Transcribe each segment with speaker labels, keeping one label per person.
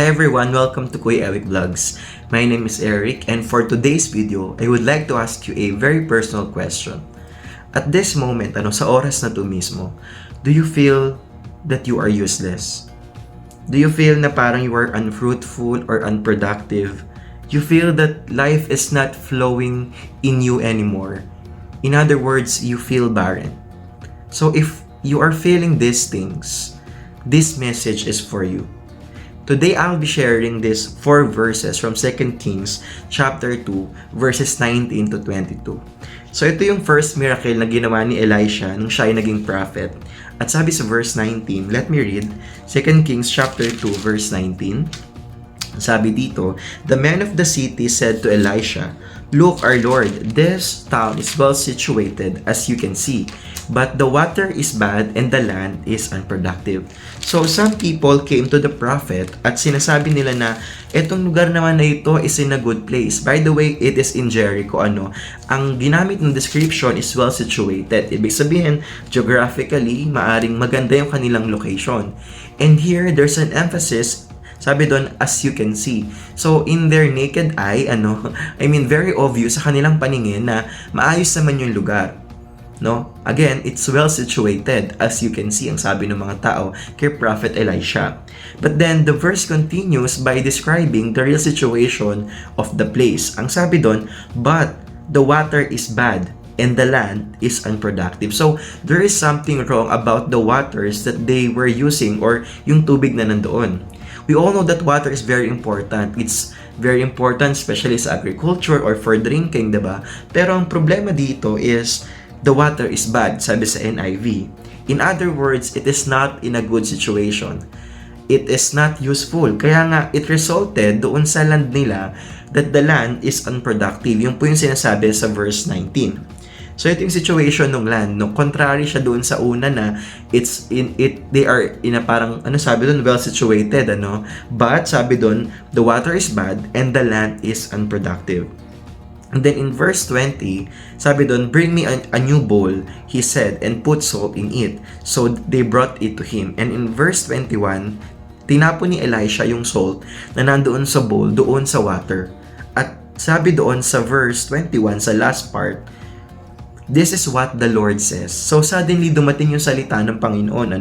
Speaker 1: Hi everyone, welcome to Kuya Eric Vlogs. My name is Eric and for today's video, I would like to ask you a very personal question. At this moment, sa oras na to mismo, do you feel that you are useless? Do you feel na parang you are unfruitful or unproductive? You feel that life is not flowing in you anymore. In other words, you feel barren. So if you are feeling these things, this message is for you. Today, I'll be sharing these 4 verses from 2 Kings chapter 2, verses 19 to 22. So ito yung first miracle na ginawa ni Elisha nung siya ay naging prophet. At sabi sa verse 19, let me read 2 Kings chapter 2, verse 19. Sabi dito, the men of the city said to Elisha, "Look, our Lord, this town is well situated, as you can see, but the water is bad and the land is unproductive." So, some people came to the prophet at sinasabi nila na etong lugar naman na ito is in a good place. By the way, it is in Jericho. Ang ginamit ng description is well situated. Ibig sabihin, geographically, maaring maganda yung kanilang location. And here, there's an emphasis. Sabi doon, as you can see. So, in their naked eye, very obvious sa kanilang paningin na maayos naman yung lugar. No? Again, it's well situated, as you can see, ang sabi ng mga tao kay Prophet Elisha. But then, the verse continues by describing the real situation of the place. Ang sabi doon, but the water is bad and the land is unproductive. So, there is something wrong about the waters that they were using or yung tubig na nandoon. We all know that water is very important. It's very important especially sa agriculture or for drinking, diba? Pero ang problema dito is the water is bad, sabi sa NIV. In other words, it is not in a good situation. It is not useful. Kaya nga, it resulted doon sa land nila that the land is unproductive. Yung po yung sinasabi sa verse 19. So ito yung situation ng land, no? Contrary siya doon sa una na they are in a parang sabi doon, well situated, But sabi doon, the water is bad and the land is unproductive. And then in verse 20, sabi doon, bring me a new bowl, he said, and put salt in it. So they brought it to him. And in verse 21, tinapon ni Elisha yung salt na nandoon sa bowl, doon sa water. At sabi doon sa verse 21, sa last part, this is what the Lord says. So suddenly dumating yung salita ng Panginoon,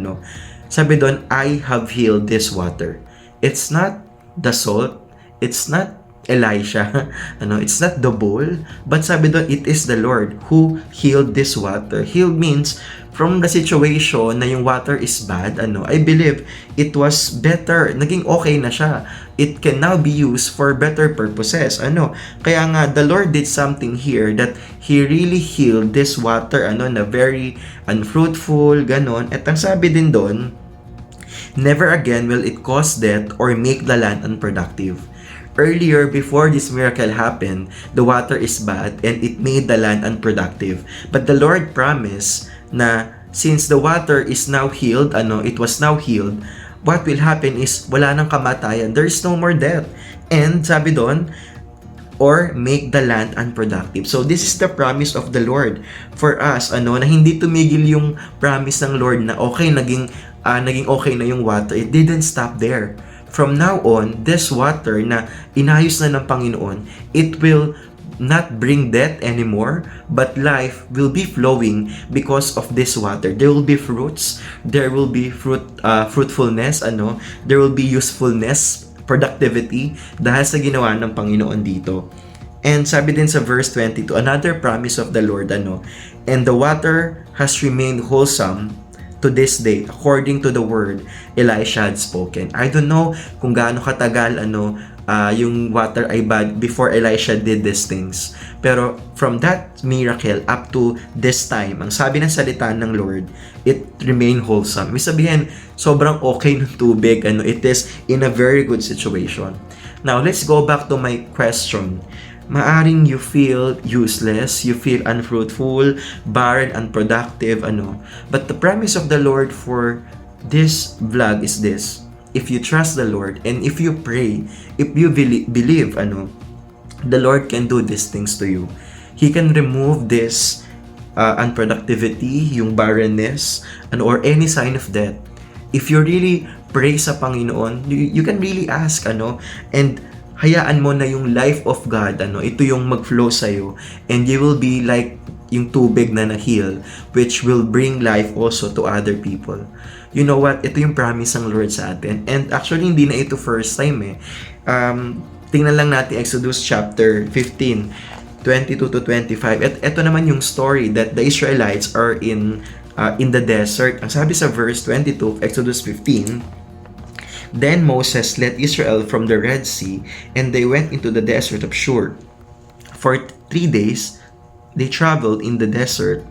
Speaker 1: Sabi doon, I have healed this water. It's not the salt, it's not Elisha, it's not the bowl, but sabi doon, it is the Lord who healed this water. Healed means from the situation na yung water is bad, I believe it was better, naging okay na siya. It can now be used for better purposes, Kaya nga, the Lord did something here that He really healed this water, na very unfruitful, ganon. At ang sabi din doon, never again will it cause death or make the land unproductive. Earlier, before this miracle happened, the water is bad and it made the land unproductive. But the Lord promised na since the water is now healed, it was now healed, what will happen is wala nang kamatayan. There is no more death. And sabi doon, or make the land unproductive. So this is the promise of the Lord for us, na hindi tumigil yung promise ng Lord na okay, naging okay na yung water. It didn't stop there. From now on, this water na inayos na ng Panginoon, it will not bring death anymore, but life will be flowing because of this water. There will be fruits, there will be fruitfulness, there will be usefulness, productivity, dahil sa ginawa ng Panginoon dito. And sabi din sa verse 22, another promise of the Lord, and the water has remained wholesome to this day, according to the word Elisha had spoken. I don't know kung gaano katagal yung water ay bad before Elisha did these things. Pero from that miracle up to this time, ang sabi ng salita ng Lord, it remained wholesome. Ibig sabihin, sobrang okay ng tubig. It is in a very good situation. Now, let's go back to my question. Maaring you feel useless, you feel unfruitful, barren, unproductive, But the promise of the Lord for this vlog is this. If you trust the Lord and if you pray, if you believe, the Lord can do these things to you. He can remove this unproductivity, yung barrenness, or any sign of death. If you really pray sa Panginoon, you can really ask, and hayaan mo na yung life of God, ito yung mag-flow sa'yo, and you will be like yung tubig na na-heal, which will bring life also to other people. You know what? Ito yung promise ng Lord sa atin. And actually, hindi na ito first time eh. Tingnan lang natin Exodus chapter 15, 22 to 25. At ito naman yung story that the Israelites are in the desert. Ang sabi sa verse 22 of Exodus 15, "Then Moses led Israel from the Red Sea, and they went into the desert of Shur. For 3 days, they traveled in the desert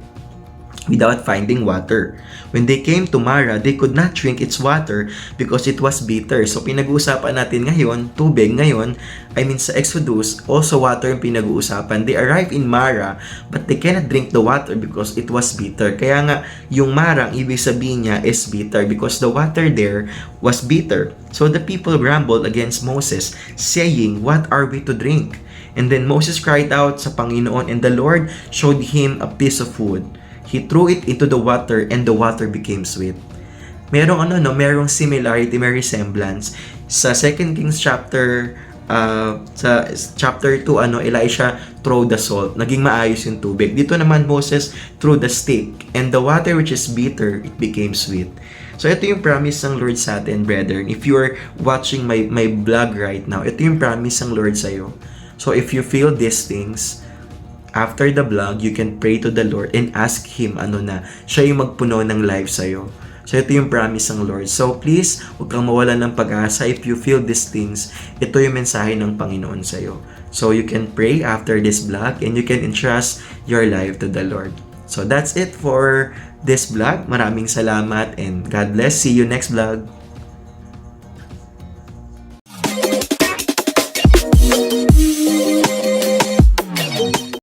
Speaker 1: without finding water. When they came to Mara, they could not drink its water because it was bitter." So pinag-uusapan natin ngayon, tubig ngayon, sa Exodus, also water yung pinag-uusapan. They arrived in Mara, but they cannot drink the water because it was bitter. Kaya nga, yung Mara, ang ibig sabihin niya is bitter because the water there was bitter. So the people grumbled against Moses, saying, "What are we to drink?" And then Moses cried out sa Panginoon, and the Lord showed him a piece of wood. He threw it into the water, and the water became sweet. Merong similarity, may resemblance. Sa 2 Kings chapter 2, Elisha threw the salt. Naging maayos yung tubig. Dito naman, Moses threw the stick, and the water which is bitter, it became sweet. So, ito yung promise ng Lord sa atin, brethren. If you are watching my vlog right now, ito yung promise ng Lord sa'yo. So, if you feel these things, after the vlog, you can pray to the Lord and ask Him, siya yung magpuno ng life sa'yo. So, ito yung promise ng Lord. So, please, huwag kang mawalan ng pag-asa. If you feel these things, ito yung mensahe ng Panginoon sa'yo. So, you can pray after this vlog and you can entrust your life to the Lord. So, that's it for this vlog. Maraming salamat and God bless. See you next vlog.